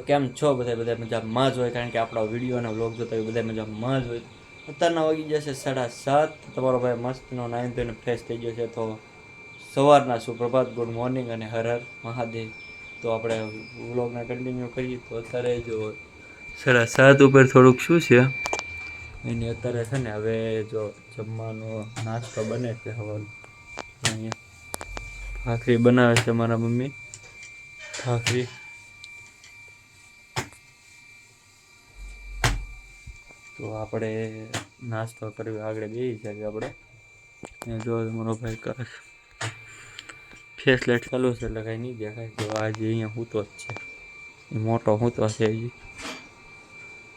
કેમ છો બધા મજામાં જ હોય, કારણ કે આપણો વિડીયો અને વ્લોગ જોતા હોય બધા મજામાં જ હોય. અત્યારના વાગી જશે 7:30. તમારો ભાઈ મસ્તનો નાઈન ધોઈને ફ્રેશ થઈ ગયો છે. તો સવારના સુપ્રભાત, ગુડ મોર્નિંગ અને હર હર મહાદેવ. તો આપણે વ્લોગને કન્ટિન્યુ કરીએ. તો અત્યારે જો 7:30 ઉપર થોડુંક શું છે એની અત્યારે છે ને, હવે જો જમવાનો નાસ્તો બને છે. હવાનું અહીંયા ભાખરી બનાવે છે મારા મમ્મી. ભાખરી તો આપણે નાસ્તો કરી આગળ બેસી છે. આપણે જો મારો ભાઈ કરે ફેસ લાઈટ ચાલુ છે એટલે કાંઈ નહીં દેખાય. તો આજે અહીંયા સૂતો જ છે, એ મોટો સૂતો છે હજી.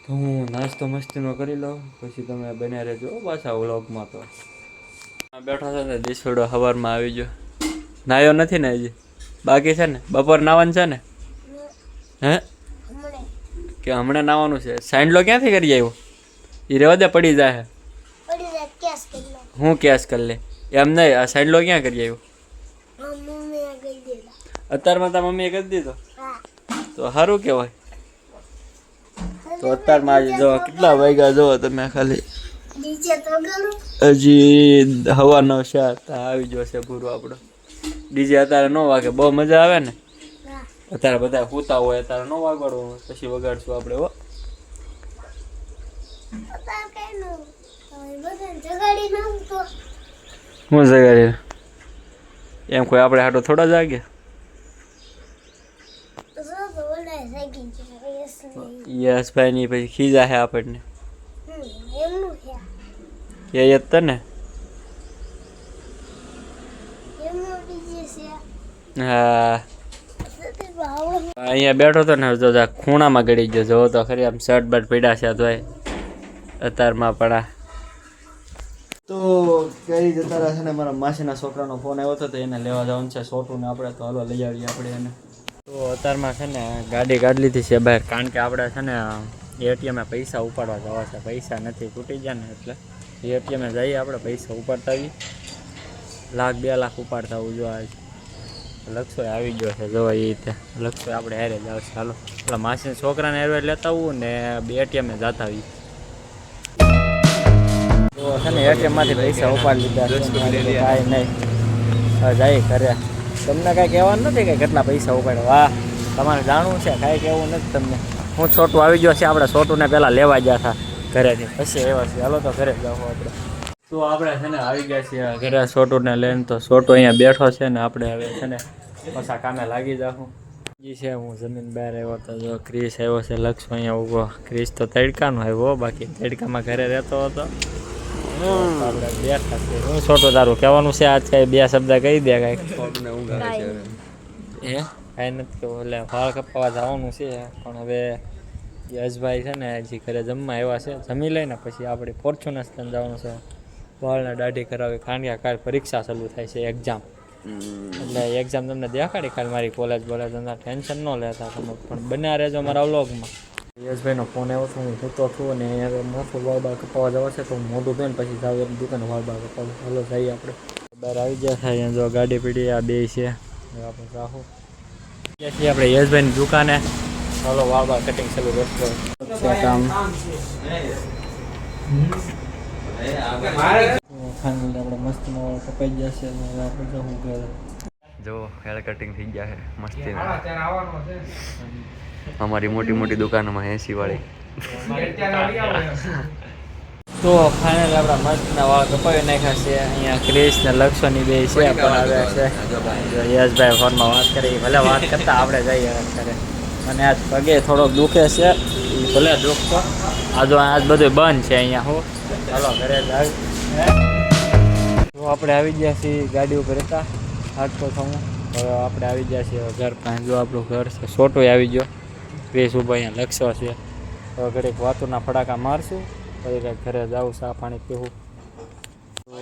તો હું નાસ્તો મસ્તીનો કરી લઉં, પછી તમે બન્યા રહેજો પાછા વ્લોગમાં. તો બેઠો છે ને દીસોડો સવારમાં આવી ગયો. નાયો નથી ને હજી, બાકી છે ને? બપોર નાવાનું છે ને? હે કે હમણાં નાવાનું છે? સાંડલો ક્યાંથી કરી આવ્યો? એ રેવા દે, પડી જાય. હું કેસ કરી લે એમ નહીં. આ સાંડલો ક્યાં કરી આવ્યો? અત્યારમાં તાર મમ્મીએ કરી દીધો તો સારું કહેવાય. તો અત્યારમાં આજે જો કેટલા વાગ્યા જો તમે ખાલી, હજી 9:15 આવી જશે પૂરો આપણો. ડીજે અત્યારે ન વાગે, બહુ મજા આવે ને. અત્યારે બધા સૂતા હોય, અત્યારે ન વાગવાડવું, પછી વગાડશું આપણે. હો હું જગાડી એમ કોઈ આપણે હાટો થોડા જાગે? યસ ભાઈ ની પછી ખીજા હે આપણને કે તને. હા અહીંયા બેઠો તો ને, જો ખૂણામાં ગળી ગયો. જોવો તો ખરી, આમ શર્ટ બર્ટ પડ્યા છે તોય અત્યારમાં પણ. તો કઈ જતા રહ્યા છે ને, મારા માસીના છોકરાનો ફોન આવ્યો હતો, તો એને લેવા જવાનું છે છોટું ને આપણે. તો હાલો લઈ આવીએ આપણે એને. તો અત્યારમાં છે ને ગાડી કાઢી લીધી છે બહાર, કારણ કે આપણે છે ને એટીએમે પૈસા ઉપાડવા જવા છે. પૈસા નથી, તૂટી જાય ને, એટલે એટીએમે જઈએ આપણે, પૈસા ઉપાડતા આવીએ. 1,00,000 2 લાખ ઉપાડતા આવું. જો આજ લક્ષો આવી ગયો છે, જોવા એ રીતે લક્ષો આપણે હારે જ આવશે. હાલો એટલે માસીના છોકરાને હારે લેતા આવું ને એટીએમે જતા આવીએ. તો છે ને એટીએમમાંથી પૈસા ઉપાડી લીધા છે, કાંઈ નહીં. જાય ઘરે. તમને કાંઈ કહેવાનું નથી કે કેટલા પૈસા ઉપાડ્યા? વાહ, તમારે જાણવું છે? કાંઈ કહેવું નથી તમને. હું છોટું આવી ગયો છે. આપણે છોટુને પહેલાં લેવા ગયા હતા ઘરેથી, પછી એવા છે. હાલો તો ઘરે જાઓ આપણે. તો આપણે છે ને આવી ગયા છીએ ઘરે છોટુને લઈને. તો છોટું અહીંયા બેઠો છે ને, આપણે હવે છે ને પાછા કામે લાગી જાઉં. જી છે, હું જમીન બહાર આવ્યો તો જો ક્રિસ આવ્યો છે. લક્ષ અહીંયા ઊભો. ક્રિસ તો તડકાનો આવ્યો, બાકી તડકામાં ઘરે રહેતો હતો. આપણે બેઠા છીએ. હું છોટું તારું કહેવાનું છે આજ? કાંઈ 2 શબ્દ કહી દે. કાંઈક એ કાંઈ નથી કેવું. એટલે વાળ કપાવવા જવાનું છે, પણ હવે યશભાઈ છે ને હજી ઘરે જમવા આવ્યા છે. જમી લઈને પછી આપણે ફોર્ચ્યુનર સ્ટેન્ડ જવાનું છે, વાળને દાઢી કરાવી. કારણ કે કાલ પરીક્ષા ચાલુ થાય છે, એક્ઝામ. એટલે એક્ઝામ તમને દેખાડી કાલ મારી કોલેજ બોલેજ. તમને ટેન્શન ન લેતા તમે, પણ બન્યા રહેજો મારા વ્લોગમાં. યશભાઈનો ફોન આવ્યો હતો, હું સૂતો છું અને હવે માથું વાળ બાળ કપાવવા જવા છે. તો હું મોઢું ધોઈને પછી જાવ એક દુકાને વાળ બાળ કપાવું. હાલો જઈએ આપણે. બહાર આવી ગયા થાય. અહીંયા જો ગાડી પીડી આ બે છે, આપણે જાહું છીએ આપણે યશભાઈની દુકાને. હાલો વાળ બાળ કટિંગ ચાલુ કરતો કામ. ફાઇનલી આપણે મસ્તીનો કપાઈ ગયા છે. આપણે જવું ઘરે. જો હેર કટિંગ થઈ ગયા છે મસ્તી. અમારી મોટી મોટી દુકાનોમાં 80 વાળી. તો ફાઇનલ આપણા મસ્તના વાળ કપાવી નાખ્યા છે. અહીંયા ક્રિસ ને લક્ષોની બે છે, પણ આવે છે યશભાઈ ફોનમાં વાત કરી. ભલે વાત કરતા આપણે જઈએ ઘરે. અને આજ પગે થોડોક દુખે છે, એ ભલે દુખતો. આજ બધું બંધ છે અહીંયા. હું ચાલો ઘરે જ આવી. તો આપણે આવી ગયા છીએ ગાડી ઉપર હતા હાટકો થવું. હવે આપણે આવી ગયા છીએ ઘર પાસે. જો આપણું ઘર છે. છોટું આવી ગયો. ક્રિસ ઊભો અહીંયા લક્ષો છે. હવે ઘડીક વાતુના ફટાકા મારશું, પછી કંઈક ઘરે જાઉં, ચા પાણી પીવું. તો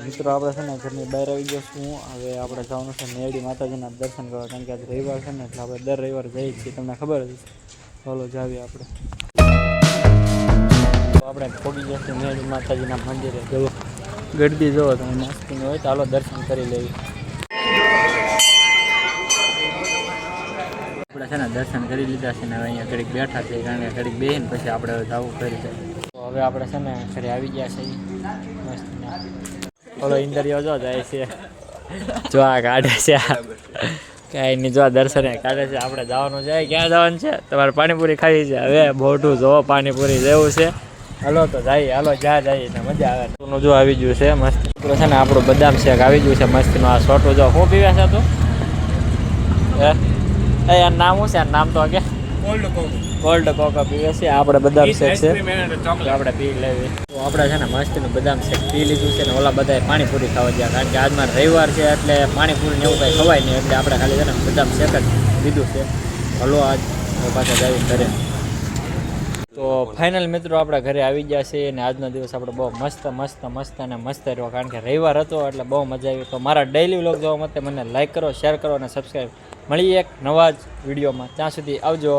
મિત્રો આપણે છે ને ઘરની બહાર આવી ગયો છું. હવે આપણે જવાનું છે મેરડી માતાજીના દર્શન કરવા, કારણ કે આજ રવિવાર છે ને, એટલે આપણે દર રવિવાર જઈએ છીએ, તમને ખબર જ છે. ચાલો જાવીએ આપણે. તો આપણે પહોંચી ગયા છીએ મેરડી માતાજીના મંદિરે. જુઓ ગરબી જુઓ તમે, મસ્તીની હોય. ચાલો દર્શન કરી લેવી. આપણે છે ને દર્શન કરી લીધા છે ને હવે અહીંયા ઘડીક બેઠા છે કારણ કે ઘડીક બેહીને પછી આપણે જવું કરી છે તો હવે આપણે છે ને ઘરે આવી ગયા છે મસ્ત ઓલો ઇન્દરિયો જો જાય છે જો આ કાઢે છે કાંઈ નહીં જો દર્શને કાઢે છે આપણે જવાનું છે ક્યાં જવાનું છે તમારે પાણીપુરી ખાવી છે હવે મોટું જો પાણીપુરી જેવું છે હાલો તો જઈએ હાલો જ્યાં જઈએ ને મજા આવે નું જો આવી ગયું છે મસ્ત છે ને આપણું બદામ શેક આવી ગયું છે મસ્તનું આ છોટું જો શું પીવે છે તું એ આ નામ શું છે આ નામ તો કે ગોલ્ડ કોકો પીવે છે આપણે બદામ શેક છે આપણે પી લેવી તો આપણે છે ને મસ્તનું બદામ શેક પી લીધું છે ને ઓલા બધાએ પાણીપુરી ખાવા ગયા કારણ કે આજમાં રવિવાર છે એટલે પાણીપુરી ને એવું કંઈ ખવાય નહીં એટલે આપણે ખાલી છે ને બદામ શેક જ લીધું છે હલો આજ પાછા જઈએ ઘરે તો ફાઇનલ મિત્રો આપણે ઘરે આવી ગયા છે અને આજનો દિવસ આપણે બહુ મસ્ત અને મસ્ત રહ્યો કારણ કે રવિવાર હતો એટલે બહુ મજા આવી તો મારા ડેઈલી વ્લોગ જોવા માટે મને લાઈક કરો શેર કરો અને સબસ્ક્રાઈબ મળીએ એક નવા જ વિડીયોમાં ત્યાં સુધી આવજો